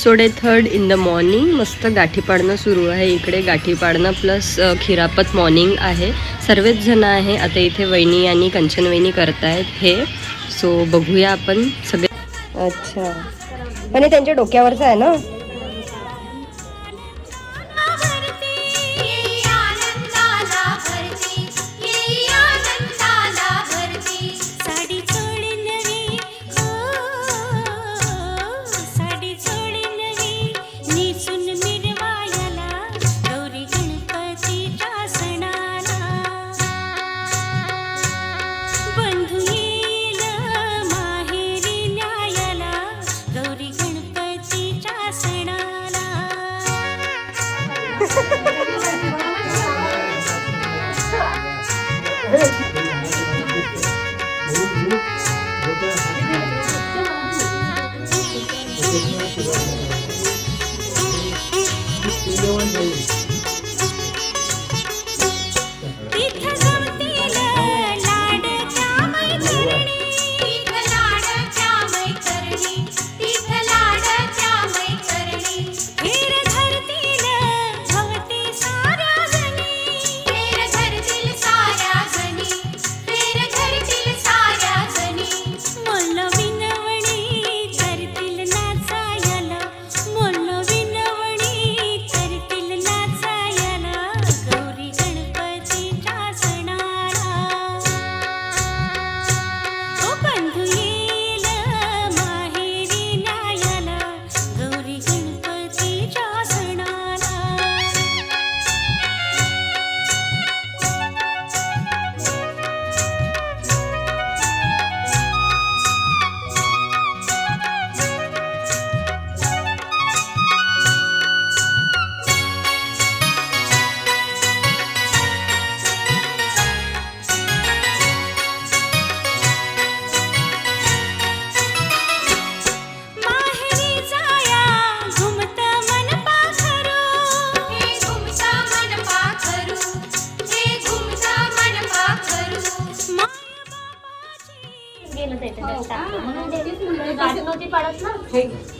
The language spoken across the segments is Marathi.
So day 3 in the morning. मस्त गाठी पाडणं सुरू आहे इकडे. गाठी पाडणं प्लस खिरापत मॉर्निंग आहे. सर्वच जण आहे आता इथे. वहिनी आणि कंचन वहिनी करतायत हे. सो बघूया आपण सगळे. अच्छा, पण हे त्यांच्या डोक्यावरचं आहे ना.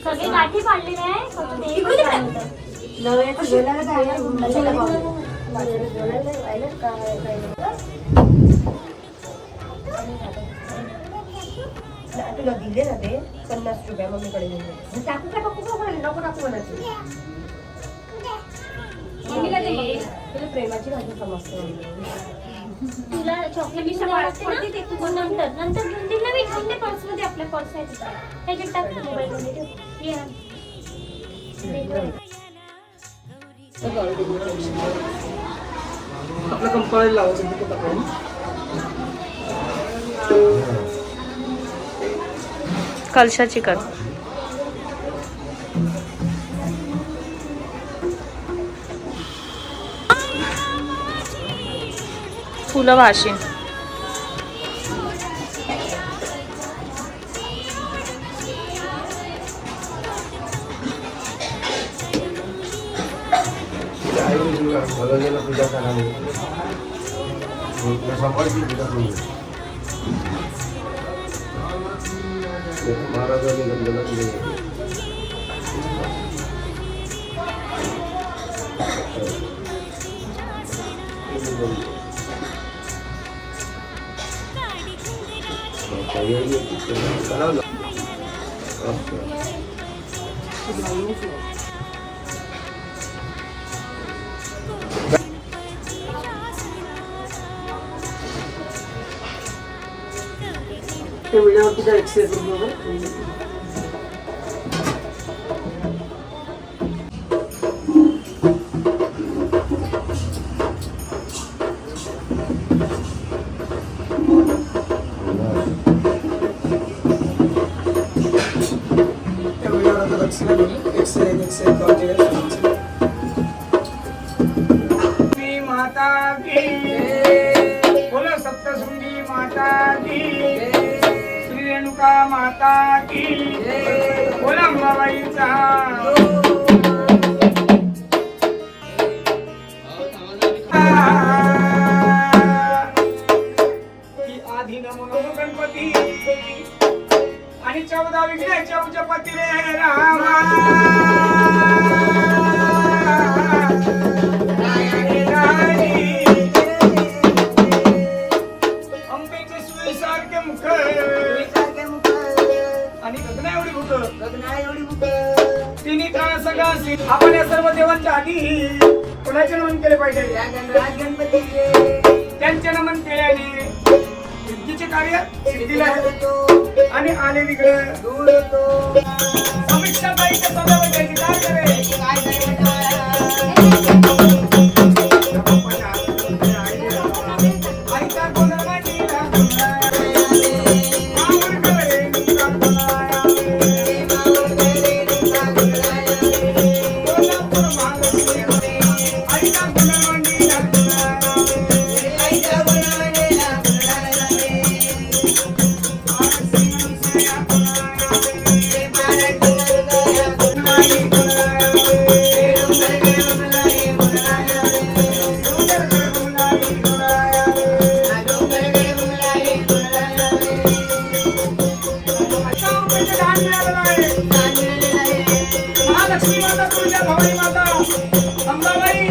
सगळे गाठी पाडलेले आहे फक्त ते तुला दिले ना ते 50 रुपये मम्मीकडे घेऊन टाकू का टाकू का नको टाकू म्हणायचं. तुला प्रेमाची भाषा समजते. तुला चॉकलेट आवडते ते तू नंतर नंतर घेऊन दे. नवीन घेऊन दे. पर्समध्ये आपल्या पर्स आहे तिथे त्याच्यात टाक. मोबाईल मध्ये ठेव. ये आपलं कंपाळायला लावायचं तिथे टाकायला. कलशाची कर. फुलं वाशिन. पूजा करावी. सकाळची पूजा करून महाराजांनी गंधला दिले. व्हिडिओवरती काय एक्सप्लेन करू. माता की बोलो सप्तशृंगी माता की. रेणुका माता की. बोला अंबाबाईचा. आधी नमो नमो गणपती आणि 14 विघ्नाच्या उच्चपती रे रामा. स्वर्गासी आपण या सर्व देवांच्या आधी कोणाचे नमन केले पाहिजे त्यांचे नमन केल्याने सिद्धीचे कार्य सिद्धीला येतो आणि आले तिकडे दूर होतो समीक्षा बाईच्या सभामध्ये काय करे आईचा कोणाला महालक्ष्मी माता तुळजा भवानी माता अंबाबाई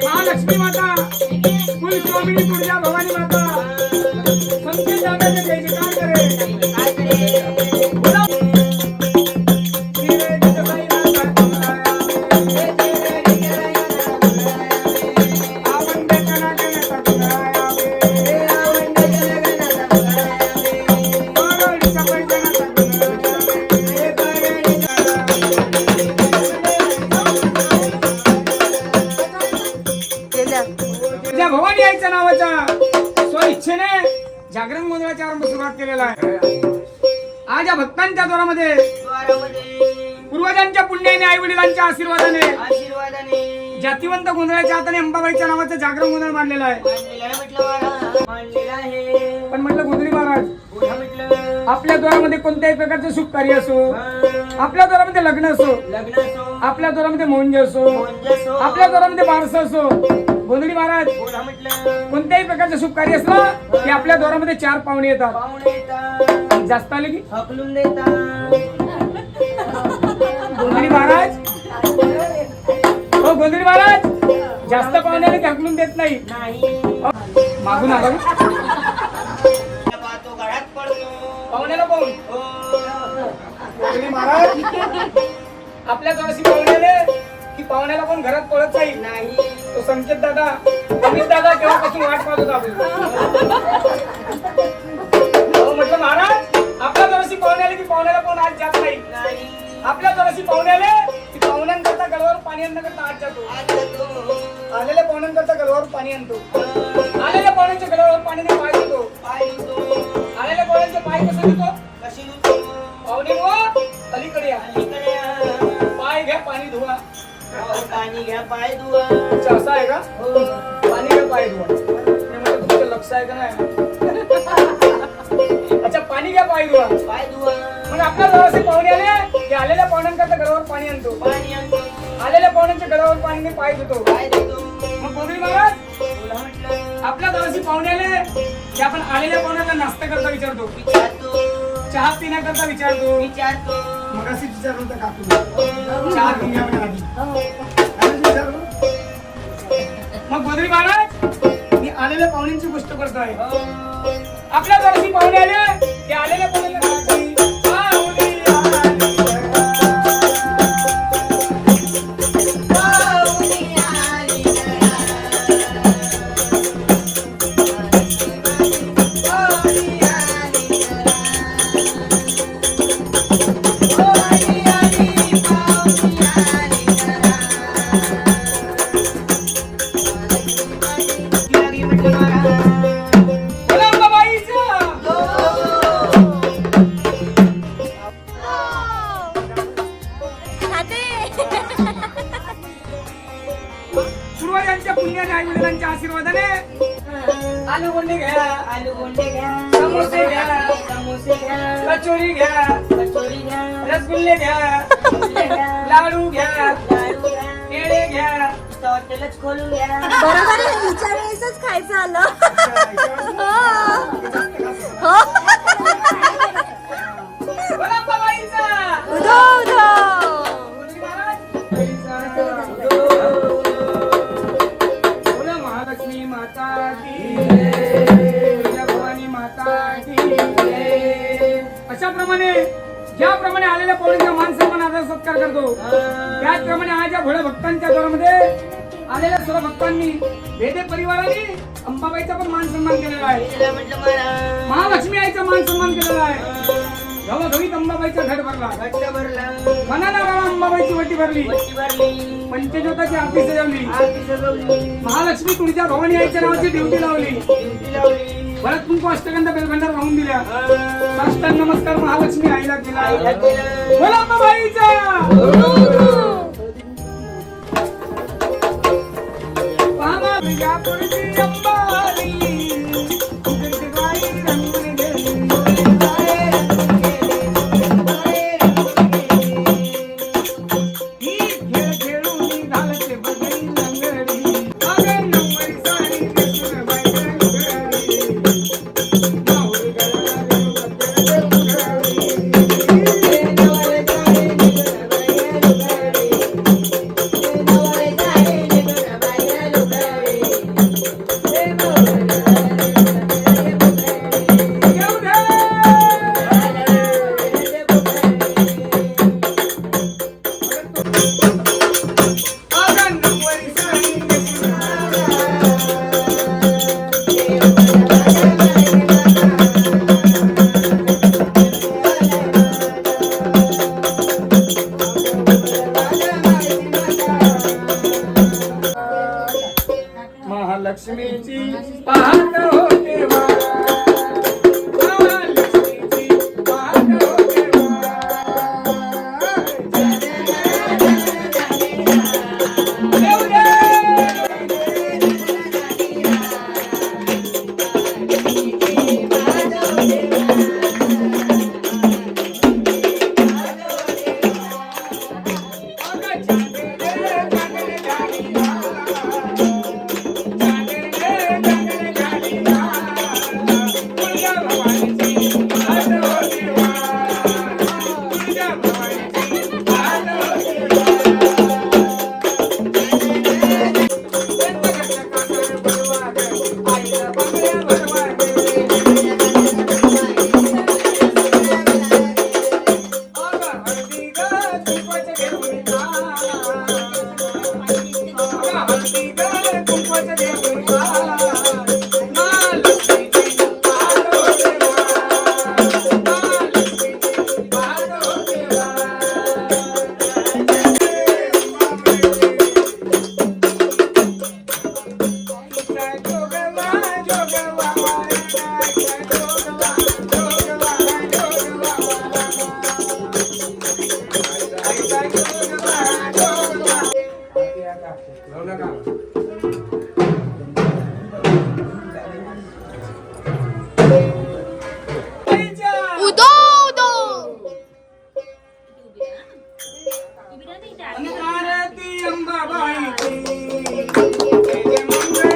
महालक्ष्मी माता कुलस्वामिनी तुळजा भवानी माता संकेत दादाचे जय जयकार करे त्या भवानी आईच्या नावाच्या स्वइच्छेने जागरण गोंधळाचा आरंभ सुरुवात केलेला आहे. आज या भक्तांच्या द्वारामध्ये पूर्वजांच्या पुण्याने आई वडिलांच्या आशीर्वादाने जातिवंत गोंधळाच्या हाताने अंबाबाईच्या नावाचं जागरण गोंधळ मांडलेला आहे. पण म्हटलं गोंधळी महाराज आपल्या द्वारामध्ये कोणत्याही प्रकारचं शुभ कार्य असो, आपल्या द्वारामध्ये लग्न असो, आपल्या द्वारामध्ये मोंज असो, आपल्या द्वारामध्ये बारसं असो, गोंधळी महाराज कोणत्याही प्रकारचं शुभ कार्य असलं की आपल्या द्वारामध्ये 4 पाहुणे येतात. जास्त आले की हकलून देतात. गोंधळी महाराज हो गोंधळी महाराज जास्त पाहुणे आले की हकलून देत नाही. मागून आला पाहुण्याला पाहून गोंधळी महाराज आपल्या द्वाराशी पाहुण्याले की पाहुण्याला पण घरात पळत नाही. तो संकेत दादा अमित दादा केव्हापासून वाट पाहत होता म्हटलं महाराज आपल्या द्वाराशी पाहुण्याले की पाहुण्याला पण आज जात नाही. आपल्या द्वाराशी पाहुण्याले की पाहुण्यांकरता गळवावर पाणी आणण्याकरता आज जातो. आलेल्या पाहुण्यांकरता गळवावर पाणी आणतो. आलेल्या पाहुण्यांच्या गळवावर पाण्याने पाय धुतो. आलेल्या पाहुण्यांचे पाय कसं धुतो? पाहुणे अलीकडे या पाय पाय घ्या पाणी धुवा. पाणी घ्या पाय धुवा. अच्छा असं आहे का? पाणी घ्या पाय धुवा. ते म्हणजे तुमचं लक्ष आहे का नाही? अच्छा पाणी घ्या पाय धुवा. पाय धुवा. मग आपल्या जवळ पाहुणे आले की आलेल्या पाहुण्यांकरता घरावर पाणी आणतो. पाणी आणतो. आलेल्या पाहुण्यांच्या घरावर पाणी पाय धुतो. पाय धुतो. मग बोगरी महाराज बोला म्हटलं. आपल्या जवळ पाहुणे आले की आपण आलेल्या पाहुण्यांना नाश्ता करता विचारतो. विचारतो. चहा पिण्याकरता विचारतो. विचारतो. मग अशी विचारलं होतं काकू चहा घेऊन या म्हणे आधी. आधी विचारलं. मग बोगरी महाराज मी आलेल्या पाहुण्यांची गोष्ट करतोय. आपल्या जवळ पाहुणे आले की आलेल्या पाहुण्यांना पाहुणे पूर्वजांच्या पुण्याने आई वडिलांच्या आशीर्वादाने आलू गोंडे घ्या. आलू गोंडे घ्या. समोसे घ्या. समोसे घ्या. कचोरी घ्या. कचोरी घ्या. रसगुल्ले घ्या. रसगुल्ले घ्या. लाडू घ्या. लाडू घ्या. केळे घ्या. हॉटेलच खोलून घ्या. बरोबर आहे हिच्या वेळेसच खायचं आलं. बोला बाबाईचा. उधो उधो. बोला महालक्ष्मी माता की जय. तुझ्या भवानी माता की जय. अशाप्रमाणे ज्याप्रमाणे आलेल्या पाहुण्यांचा मान सन्मान आदर सत्कार करतो त्याचप्रमाणे आज या भोळ्या भक्तांच्या दरामध्ये आलेल्या सर्व भक्तांनी भेदे परिवाराने अंबाबाईचा पण मान सन्मान केलेला आहे. तिला म्हटलं महाराज. महालक्ष्मी आईचा मान सन्मान केलेला आहे. घवघवीत अंबाबाईचा घट भरला. घट्ट भरला. मनाला गावा अंबाबाईची वटी भरली. वटी भरली. पंचज्योताची आरती सजवली. आरती सजवली. महालक्ष्मी तुळजा भवानी आईच्या नावाची ड्युटी लावली. ड्युटी लावली. परत कुंकू अष्टगंध बेलभंडार वाहून दिल्या. साष्टांग नमस्कार महालक्ष्मी आईला आईला केला. केलं. बोला अंबाबाईचा. पामा तुझ्या पुढची अंबाबाई. तुझी गाई रंगून गेली. ही खेळ खेळून घालते बघई लंगडी. अगे नवरी साडी नेसून बाई लंगडी. माऊली गळा महालक्ष्मीची पाहत होते वा. महालक्ष्मीची पाहत होते वा. देऊ दे. घेऊन आणि आरती अंबाबाईची जय जय मंगल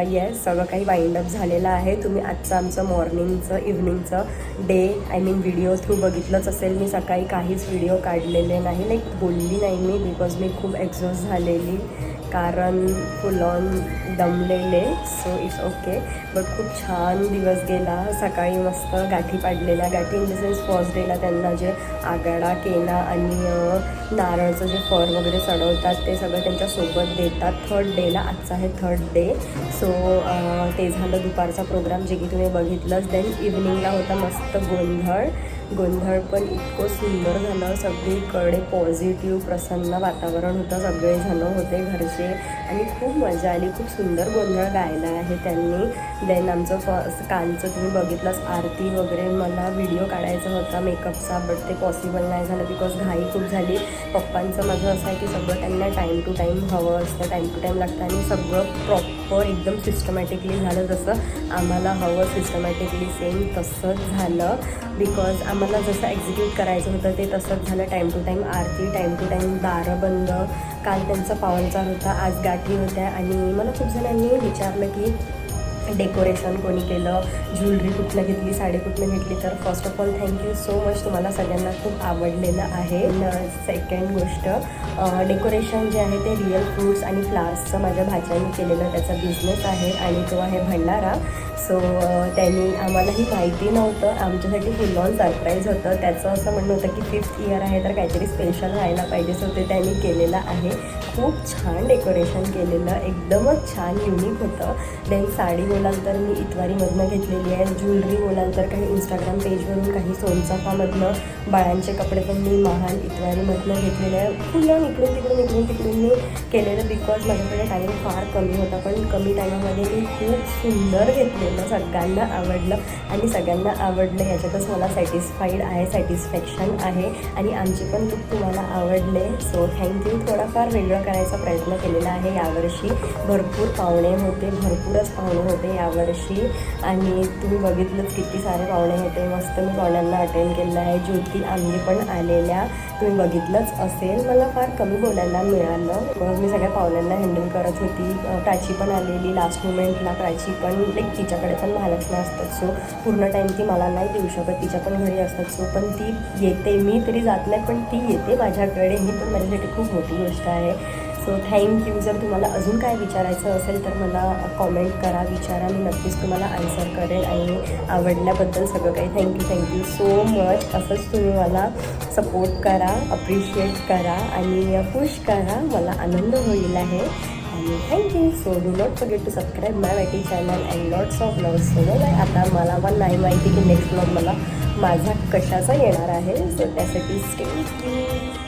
येस सगळं काही वाइंड अप झालेलं आहे. तुम्ही आजचं आमचं मॉर्निंगचं इव्हनिंगचं day I mean video through बघितलंच असेल. मी सकाळी काहीच व्हिडिओ काढलेले नाही, लाईक बोलली नाही मी, बिकॉज मी खूप एक्झॉस्ट झालेली, कारण फुल ऑन दमलेले. So it's okay. बट खूप छान दिवस गेला. सकाळी मस्त गाठी पाडलेल्या, गाठी इन द सेन्स फर्स्ट डेला त्यांना जे आगाडा केना आणि नारळचं जे फर वगैरे चढवतात ते सगळं त्यांच्यासोबत देतात. थर्ड डेला, आजचा आहे थर्ड डे. सो ते झालं दुपारचा प्रोग्राम जे की तुम्ही बघितलंच. देन इव्हनिंगला होता मस्त गोंधळ. गोंधळ पण इतकं सुंदर झालं. सगळीकडे पॉझिटिव्ह प्रसन्न वातावरण होतं. सगळेजण होते घरचे आणि खूप मजा आली. खूप सुंदर गोंधळ गायला आहे त्यांनी. देन आमचं कालचं तुम्ही बघितलंच आरती वगैरे. मला व्हिडिओ काढायचा होता मेकअपचा, बट ते पॉसिबल नाही झालं बिकॉज घाई खूप झाली. पप्पांचं माझं असं आहे की सगळं त्यांना टाईम टू टाईम हवं असतं, टाईम टू टाईम लागतं आणि सगळं प्रॉपर एकदम सिस्टमॅटिकली झालं. जसं आम्हाला हवं सिस्टमॅटिकली सेम तसंच झालं. बिकॉज आम्हाला जसं एक्झिक्यूट करायचं होतं ते तसंच झालं. टाईम टू टाईम आरती, टाईम टू टाईम दारं बंद. काल त्यांचा पावनचार होता, आज गाठी होत्या. आणि मला खूप जणांनी विचारलं की डेकोरेशन कोणी केलं, ज्वेलरी कुठलं घेतली, साडी कुठलं घेतली. तर first of all thank you so much, तुम्हाला सगळ्यांना खूप आवडलेलं आहे. सेकंड गोष्ट, डेकोरेशन जे आहे ते रिअल फ्रूट्स आणि फ्लावर्सचं माझ्या भाच्याने केलेलं, त्याचा बिझनेस आहे आणि तो आहे भंडारा. सो त्यांनी आम्हालाही माहिती नव्हतं, आमच्यासाठी फुल ऑन सरप्राईज होतं. त्याचं असं म्हणणं होतं की 5th इयर आहे तर काहीतरी स्पेशल व्हायला पाहिजे. सो ते त्यांनी केलेलं आहे. खूप छान डेकोरेशन केलेलं, एकदमच छान युनिक होतं. देन साडी बोलाल तर मी इतवारीमधनं घेतलेली आहे. ज्वेलरी बोलाल तर काही इंस्टाग्राम पेजवरून, काही सोनचाफामधनं. बाळांचे कपडे पण मी महाल इतवारीमधनं घेतलेले आहे. फुल ऑन इकडून तिकडून मी केलेलं बिकॉज माझ्याकडे टाईम फार कमी होता. पण कमी टाईमामध्ये मी खूप सुंदर घेतलेलं, सगळ्यांना आवडलं आणि सगळ्यांना आवडलं याच्यातच मला सॅटिस्फाईड आहे, सॅटिस्फॅक्शन आहे. आणि आमचे पण लुक तुम्हाला आवडले. So thank you. थोडाफार वेगळं करायचा प्रयत्न केलेला आहे यावर्षी. भरपूर पाहुणे होते, भरपूरच पाहुणे होते. होते यावर्षी आणि तुम्ही बघितलंच किती सारे पाहुणे होते. मस्त मी पाहुण्यांना अटेंड केलं आहे. ज्योती आम्ही पण आलेल्या तुम्ही बघितलंच असेल. मला फार कमी बोलायला मिळालं. मग मी सगळ्या पाहुण्यांना हँडल करत होती. प्राची पण आलेली लास्ट मोमेंटला. प्राची पण तिच्याकडे पण महालक्ष्मी असतात, सो पूर्ण टाईम ती मला नाही देऊ शकत, तिच्या पण घरी असतात. सो पण ती येते, मी तरी जात नाही पण ती येते माझ्याकडे. ही पण माझ्यासाठी खूप मोठी गोष्ट आहे. So thank you. जर तुम्हाला अजून काय विचारायचं असेल तर मला कॉमेंट करा, विचारा. मी नक्कीच तुम्हाला आन्सर करेन. आणि आवडल्याबद्दल सगळं काही थँक्यू सो मच. असंच तुम्ही मला सपोर्ट करा, अप्रिशिएट करा आणि खुश करा. मला आनंद होईल आहे. आणि thank you. So do not forget to subscribe my YT channel and lots of love. So bye. आता मला पण नाही माहिती की नेक्स्ट ब्लॉग मला माझा कशाचा येणार आहे. सो त्यासाठी स्टे ट्यून्ड.